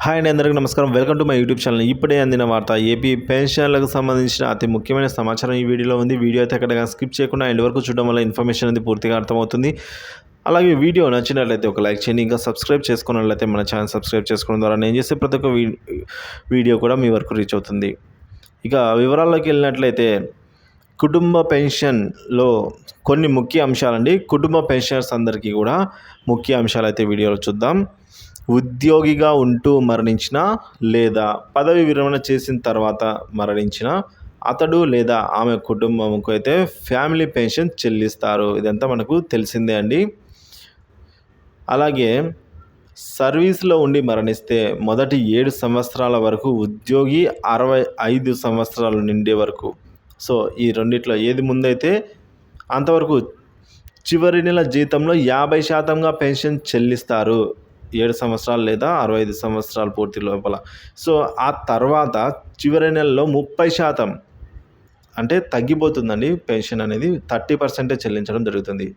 Hi అండి, అందరికీ నమస్కారం. Welcome to my YouTube channel. ఇప్పుడే అందిన వార్త. ఏపీ పెన్షన్లకు సంబంధించిన అతి ముఖ్యమైన సమాచారం ఈ వీడియోలో ఉంది. వీడియో అయితే ఎక్కడగా స్కిప్ చేయకుండా ఎండ్ వరకు చూడడం వల్ల ఇన్ఫర్మేషన్ అనేది పూర్తిగా అర్థమవుతుంది. అలాగే వీడియో నచ్చినట్లయితే ఒక లైక్ చేయండి. ఇంకా సబ్స్క్రైబ్ చేసుకున్నట్లయితే మన ఛానల్ సబ్స్క్రైబ్ చేసుకోవడం ద్వారా నేను చేసే ప్రతి ఒక్క వీడియో కూడా మీ వరకు రీచ్ అవుతుంది. ఇక వివరాల్లోకి వెళ్ళినట్లయితే కుటుంబ పెన్షన్లో కొన్ని ముఖ్య అంశాలండి. కుటుంబ పెన్షనర్స్ అందరికీ కూడా ముఖ్య అంశాలు అయితే వీడియోలో చూద్దాం. ఉద్యోగిగా ఉంటూ మరణించిన లేదా పదవి విరమణ చేసిన తర్వాత మరణించిన అతడు లేదా ఆమె కుటుంబంకు అయితే ఫ్యామిలీ పెన్షన్ చెల్లిస్తారు. ఇదంతా మనకు తెలిసిందే అండి. అలాగే సర్వీస్లో ఉండి మరణిస్తే మొదటి 7 సంవత్సరాల వరకు ఉద్యోగి 65 సంవత్సరాలు నిండే వరకు, సో ఈ రెండిట్లో ఏది ముందైతే అంతవరకు చివరి నెల జీతంలో 50%గా పెన్షన్ చెల్లిస్తారు. 7 సంవత్సరాలు లేదా 65 సంవత్సరాలు పూర్తి లోపల. సో ఆ తర్వాత చివరి నెలలో 30% అంటే తగ్గిపోతుందండి. పెన్షన్ అనేది 30% చెల్లించడం జరుగుతుంది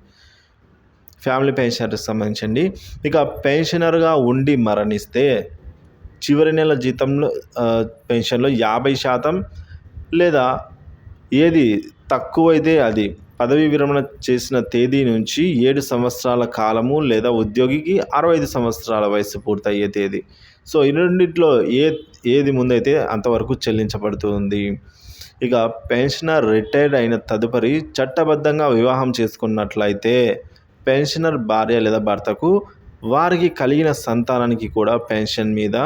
ఫ్యామిలీ పెన్షనర్కి సంబంధించండి. ఇక పెన్షనర్గా ఉండి మరణిస్తే చివరి నెల జీతంలో పెన్షన్లో 50% లేదా ఏది తక్కువైతే అది పదవి విరమణ చేసిన తేదీ నుంచి 7 సంవత్సరాల కాలము లేదా ఉద్యోగికి 65 సంవత్సరాల వయసు పూర్తయ్యే తేదీ. సో ఈ రెండిట్లో ఏది ముందైతే అంతవరకు చెల్లించబడుతుంది. ఇక పెన్షనర్ రిటైర్డ్ అయిన తదుపరి చట్టబద్ధంగా వివాహం చేసుకున్నట్లయితే పెన్షనర్ భార్య లేదా భర్తకు వారికి కలిగిన సంతానానికి కూడా పెన్షన్ మీద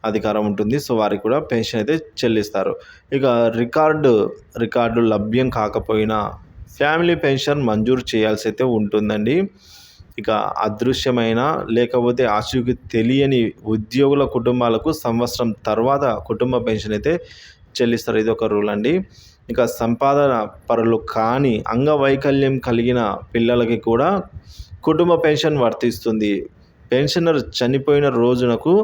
అధికారం ఉంటుంది. సో వారికి కూడా పెన్షన్ అయితే చెల్లిస్తారు. ఇక రికార్డు లభ్యం కాకపోయినా ఫ్యామిలీ పెన్షన్ మంజూరు చేయాల్సి అయితే ఉంటుందండి. ఇక అదృశ్యమైన లేకపోతే ఆచూకీ తెలియని ఉద్యోగుల కుటుంబాలకు సంవత్సరం తర్వాత కుటుంబ పెన్షన్ అయితే చెల్లిస్తారు. ఇది ఒక రూల్ అండి. ఇక సంపాదన పరులు కానీ అంగవైకల్యం కలిగిన పిల్లలకి కూడా కుటుంబ పెన్షన్ వర్తిస్తుంది. పెన్షనర్ చనిపోయిన రోజునకు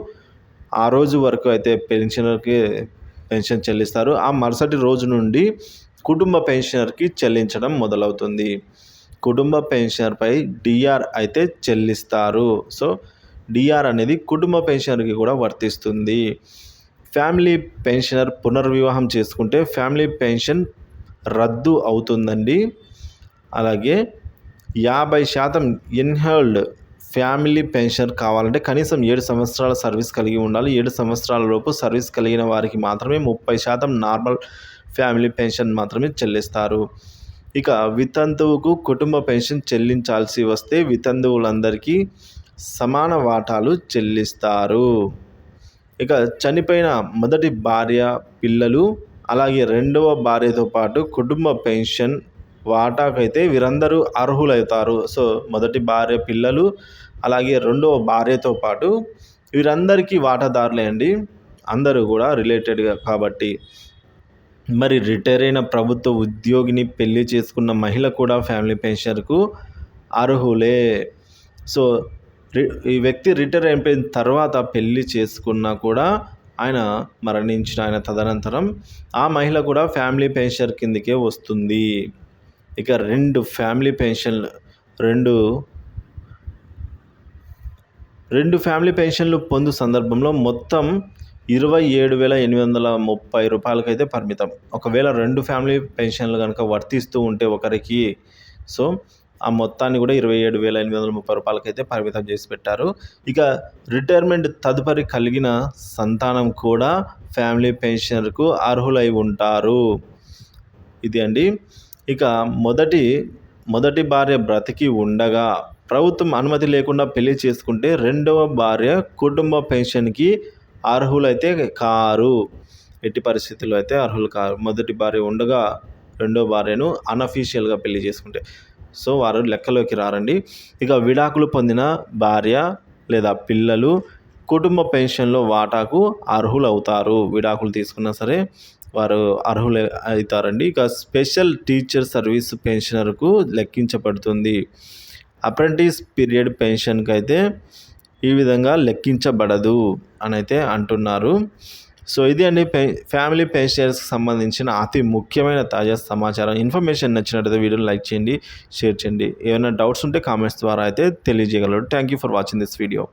ఆ రోజు వరకు అయితే పెన్షనర్కి పెన్షన్ చెల్లిస్తారు. ఆ మరుసటి రోజు నుండి కుటుంబ పెన్షనర్కి చెల్లించడం మొదలవుతుంది. కుటుంబ పెన్షనర్పై డిఆర్ అయితే చెల్లిస్తారు. సో డిఆర్ అనేది కుటుంబ పెన్షనర్కి కూడా వర్తిస్తుంది. ఫ్యామిలీ పెన్షనర్ పునర్వివాహం చేసుకుంటే ఫ్యామిలీ పెన్షన్ రద్దు అవుతుందండి. అలాగే 50% ఇన్హెల్డ్ ఫ్యామిలీ పెన్షన్ కావాలంటే కనీసం 7 సంవత్సరాల సర్వీస్ కలిగి ఉండాలి. 7 సంవత్సరాల లోపు సర్వీస్ కలిగిన వారికి మాత్రమే 30% నార్మల్ ఫ్యామిలీ పెన్షన్ మాత్రమే చెల్లిస్తారు. ఇక వితంతువుకు కుటుంబ పెన్షన్ చెల్లించాల్సి వస్తే వితంతువులందరికీ సమాన వాటాలు చెల్లిస్తారు. ఇక చనిపోయిన మొదటి భార్య పిల్లలు అలాగే రెండవ భార్యతో పాటు కుటుంబ పెన్షన్ వాటాకైతే వీరందరూ అర్హులవుతారు. సో మొదటి భార్య పిల్లలు అలాగే రెండవ భార్యతో పాటు వీరందరికీ వాటాదారులే అండి. అందరూ కూడా రిలేటెడ్గా కాబట్టి. మరి రిటైర్ అయిన ప్రభుత్వ ఉద్యోగిని పెళ్లి చేసుకున్న మహిళ కూడా ఫ్యామిలీ పెన్షన్కు అర్హులే. సో ఈ వ్యక్తి రిటైర్ అయిపోయిన తర్వాత పెళ్లి చేసుకున్నా కూడా ఆయన మరణించిన ఆయన తదనంతరం ఆ మహిళ కూడా ఫ్యామిలీ పెన్షన్ కిందకే వస్తుంది. ఇక రెండు ఫ్యామిలీ పెన్షన్లు పొందు సందర్భంలో మొత్తం 27,830 రూపాయలకైతే పరిమితం. ఒకవేళ 2 ఫ్యామిలీ పెన్షన్లు కనుక వర్తిస్తూ ఉంటే ఒకరికి, సో ఆ మొత్తాన్ని కూడా 27,830 రూపాయలకైతే పరిమితం చేసి పెట్టారు. ఇక రిటైర్మెంట్ తదుపరి కలిగిన సంతానం కూడా ఫ్యామిలీ పెన్షన్కు అర్హులై ఉంటారు. ఇది అండి. ఇక మొదటి భార్య బ్రతికి ఉండగా ప్రభుత్వం అనుమతి లేకుండా పెళ్లి చేసుకుంటే రెండవ భార్య కుటుంబ పెన్షన్కి అర్హులైతే కారు. ఎట్టి పరిస్థితుల్లో అయితే అర్హులు కారు. మొదటి భార్య ఉండగా రెండో భార్యను అన్అఫీషియల్గా పెళ్లి చేసుకుంటే సో వారు లెక్కలోకి రారండి. ఇక విడాకులు పొందిన భార్య లేదా పిల్లలు కుటుంబ పెన్షన్లో వాటాకు అర్హులు అవుతారు. విడాకులు తీసుకున్నా సరే వారు అర్హులు అవుతారండి. ఇక స్పెషల్ టీచర్ సర్వీస్ పెన్షనర్కు లెక్కించబడుతుంది. అప్రెంటిస్ పీరియడ్ పెన్షన్కి అయితే ఈ విధంగా లెక్కించబడదు అని అయితే అంటున్నారు. సో ఇది అండి ఫ్యామిలీ పెన్షనర్స్కి సంబంధించిన అతి ముఖ్యమైన తాజా సమాచారం. ఇన్ఫర్మేషన్ నచ్చినట్లయితే వీడియోని లైక్ చేయండి, షేర్ చేయండి. ఏమైనా డౌట్స్ ఉంటే కామెంట్స్ ద్వారా అయితే తెలియజేయగలరు. Thank you for watching this video.